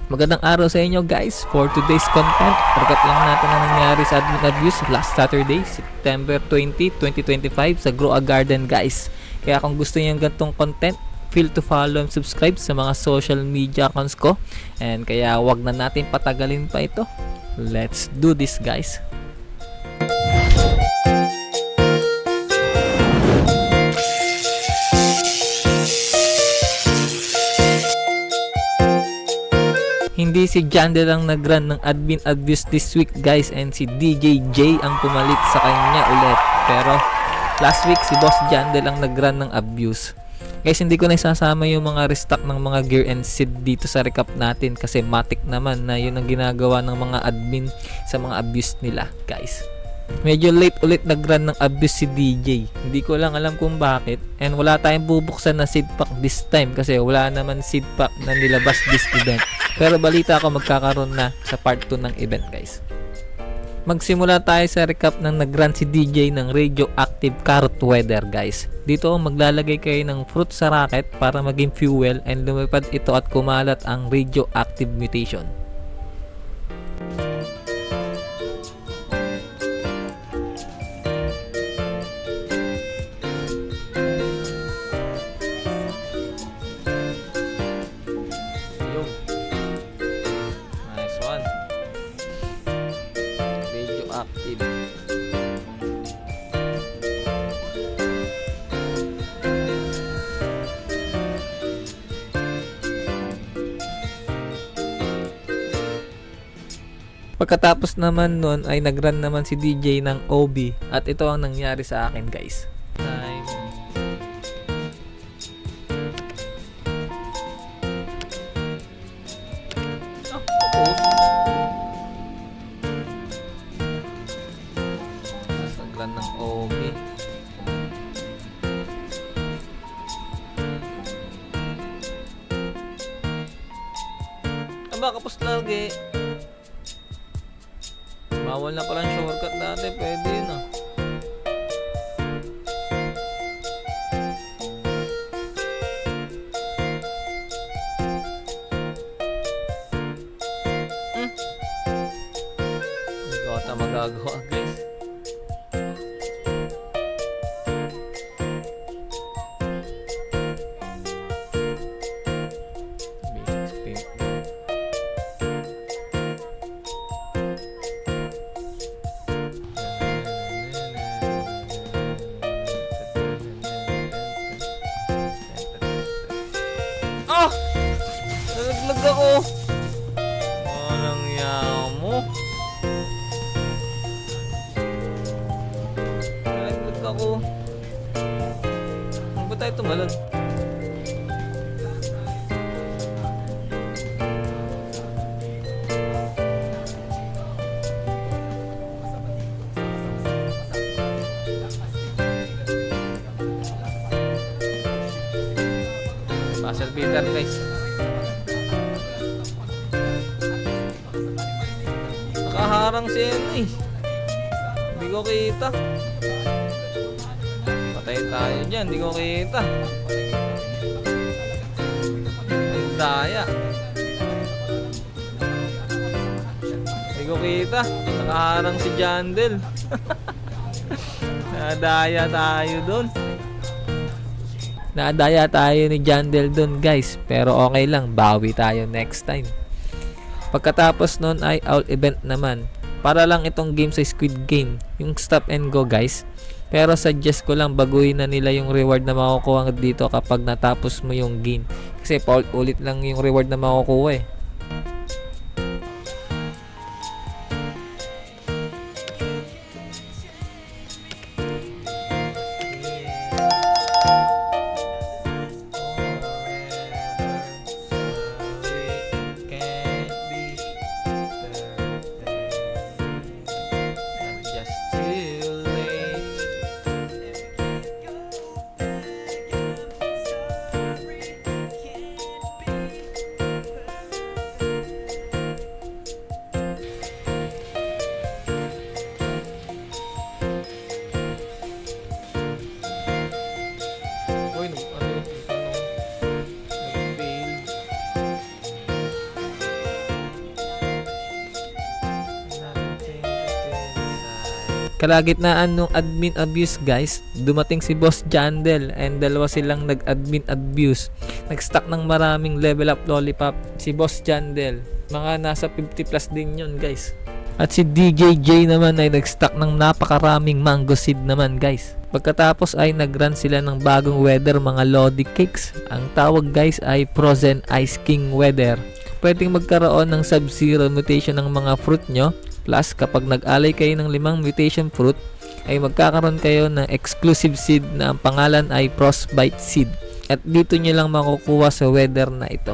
Magandang araw sa inyo guys. For today's content, recap lang natin ang nangyari sa admin abuse last Saturday, September 20, 2025 sa Grow a Garden guys. Kaya kung gusto niyo ng ganitong content, feel to follow and subscribe sa mga social media accounts ko. And kaya wag na natin patagalin pa ito. Let's do this guys. Hindi si Jandel ang nag-run ng admin abuse this week guys, and si DJ J ang pumalit sa kanya ulit. Pero last week si Boss Jandel ang nag-run ng abuse. Guys, hindi ko na isasama yung mga restock ng mga gear and seed dito sa recap natin kasi matik naman na yun ang ginagawa ng mga admin sa mga abuse nila guys. Medyo late ulit nag-run ng abuse si DJ. Hindi ko lang alam kung bakit. And wala tayong bubuksan na seed pack this time kasi wala naman seed pack na nilabas this event. Pero balita ako magkakaroon na sa part 2 ng event guys. Magsimula tayo sa recap ng nag-run si DJ ng radioactive carrot weather guys. Dito maglalagay kayo ng fruit sa racket para maging fuel and lumipad ito at kumalat ang radioactive mutation. Active. Pagkatapos naman nun ay nag-run naman si DJ ng OB at ito ang nangyari sa akin guys. Naglan ng OB. Aba, kapos lagi. Bawal na palang shortcut dati. Pwede yun ah. Hindi ko ata magagawa guys. Ah! Nalaglag ako! Walang yamo. Nalaglag ako. Ano ba tayo tumalag? Puzzle beater guys. Nakaharang si ano eh. Hindi ko kita. Patay tayo dyan. Hindi ko kita. Ang daya. Hindi ko kita. Nakaharang si Jandel. Nadaya tayo dun. Nadaya tayo ni Jandel dun guys. Pero okay lang, bawi tayo next time. Pagkatapos nun ay all event naman. Para lang itong game sa Squid Game, yung stop and go guys. Pero suggest ko lang baguhin na nila yung reward na makukuha dito kapag natapos mo yung game. Kasi paulit-ulit lang yung reward na makukuha eh. Kalagitnaan nung admin abuse guys, dumating si Boss Jandel and dalawa silang nag-admin abuse. Nag-stack ng maraming level up lollipop si Boss Jandel. Mga nasa 50 plus din yun guys. At si DJJ naman ay nag-stack ng napakaraming mango seed naman guys. Pagkatapos ay nag-run sila ng bagong weather mga Lodi Cakes. Ang tawag guys ay Frozen Ice King weather. Pwedeng magkaroon ng Sub-Zero mutation ng mga fruit nyo. Plus, kapag nag-alay kayo ng 5 mutation fruit, ay magkakaroon kayo ng exclusive seed na ang pangalan ay Frostbite Seed. At dito nyo lang makukuha sa weather na ito.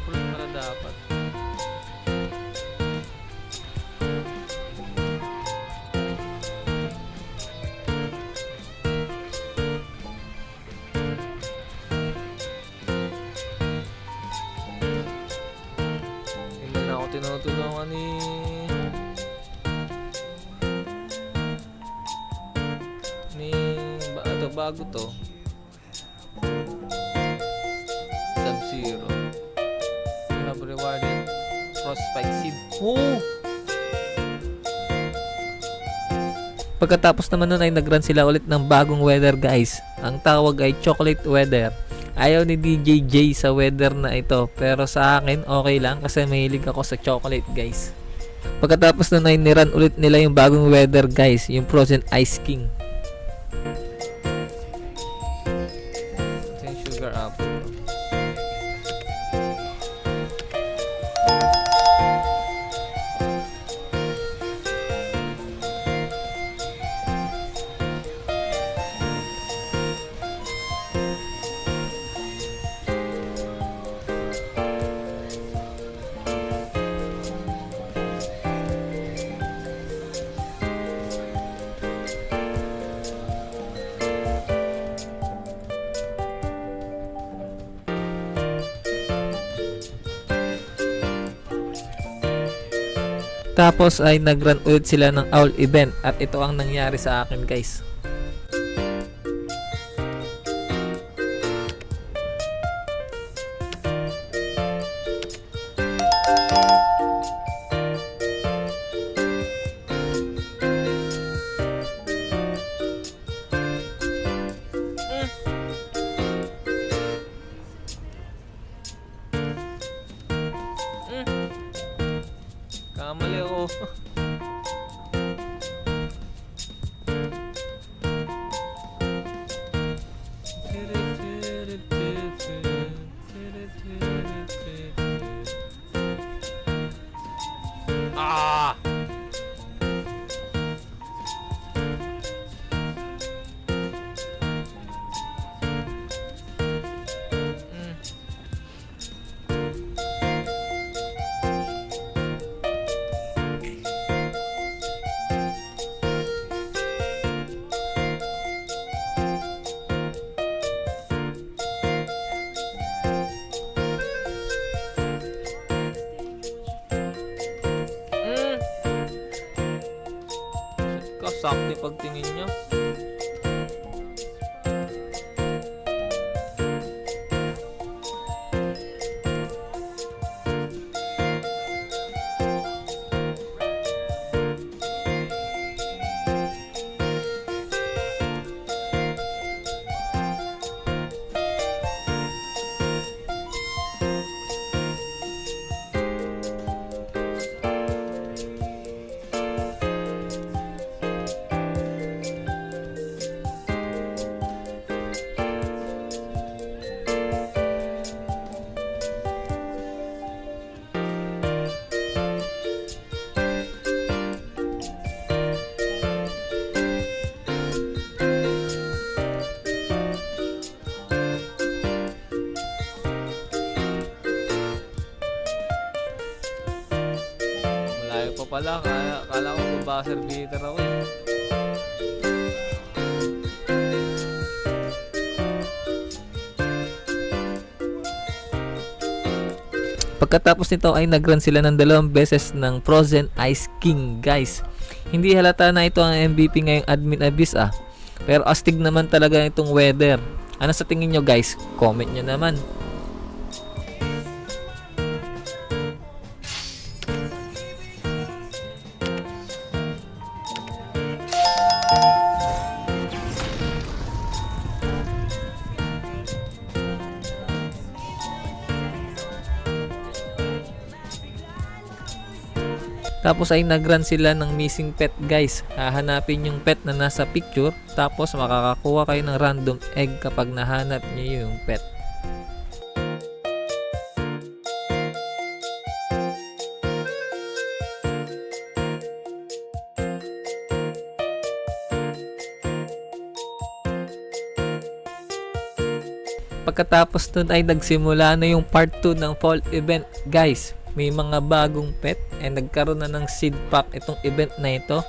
Fruit pala dapat. Tinutulungan bago to Sub-Zero. You have rewarded Frostbite Seed. Oh! Pagkatapos naman nun ay nag-run sila ulit ng bagong weather guys. Ang tawag ay Chocolate Weather. Ayaw ni DJJ sa weather na ito, pero sa akin okay lang kasi mahilig ako sa chocolate guys. Pagkatapos nun ay nirun ulit nila yung bagong weather guys, yung Frozen Ice King. Ito yung sugar apple. Tapos ay nag-run ulit sila ng owl event at ito ang nangyari sa akin guys. Kamali ako. Ah! Sakti pagtingin nyo. Pa pala, kala ko buzzer beater ako eh. Pagkatapos nito ay nag-run sila ng 2 beses ng Frozen Ice King guys. Hindi halata na ito ang MVP ngayong Admin Abyss Pero astig naman talaga itong weather. Ano sa tingin nyo guys? Comment nyo naman. Tapos ay nag-run sila ng missing pet guys. Hahanapin yung pet na nasa picture. Tapos makakakuha kayo ng random egg kapag nahanap nyo yung pet. Pagkatapos nun ay nagsimula na yung part 2 ng fall event guys. May mga bagong pet and nagkaroon na ng seed pack itong event na ito.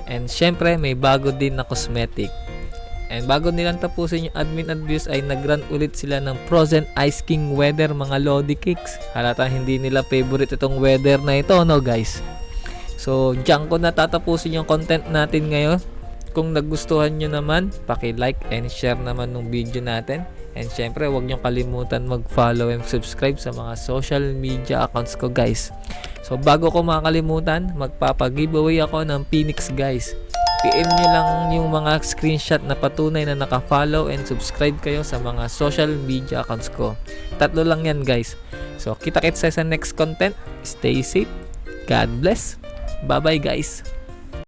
And syempre may bago din na cosmetic. And bago nilang tapusin yung Admin Abyss ay nag-run ulit sila ng Frozen Ice King weather mga Lodi Kicks. Halata hindi nila favorite itong weather na ito no guys. So diyan ko natatapusin yung content natin ngayon. Kung nagustuhan nyo naman, paki-like and share naman ng video natin. And syempre, huwag nyo kalimutan mag-follow and subscribe sa mga social media accounts ko guys. So bago ko makalimutan, magpapag-giveaway ako ng Phoenix guys. PM nyo lang yung mga screenshot na patunay na naka-follow and subscribe kayo sa mga social media accounts ko. 3 lang yan guys. So kita-kits sa next content. Stay safe. God bless. Bye bye guys.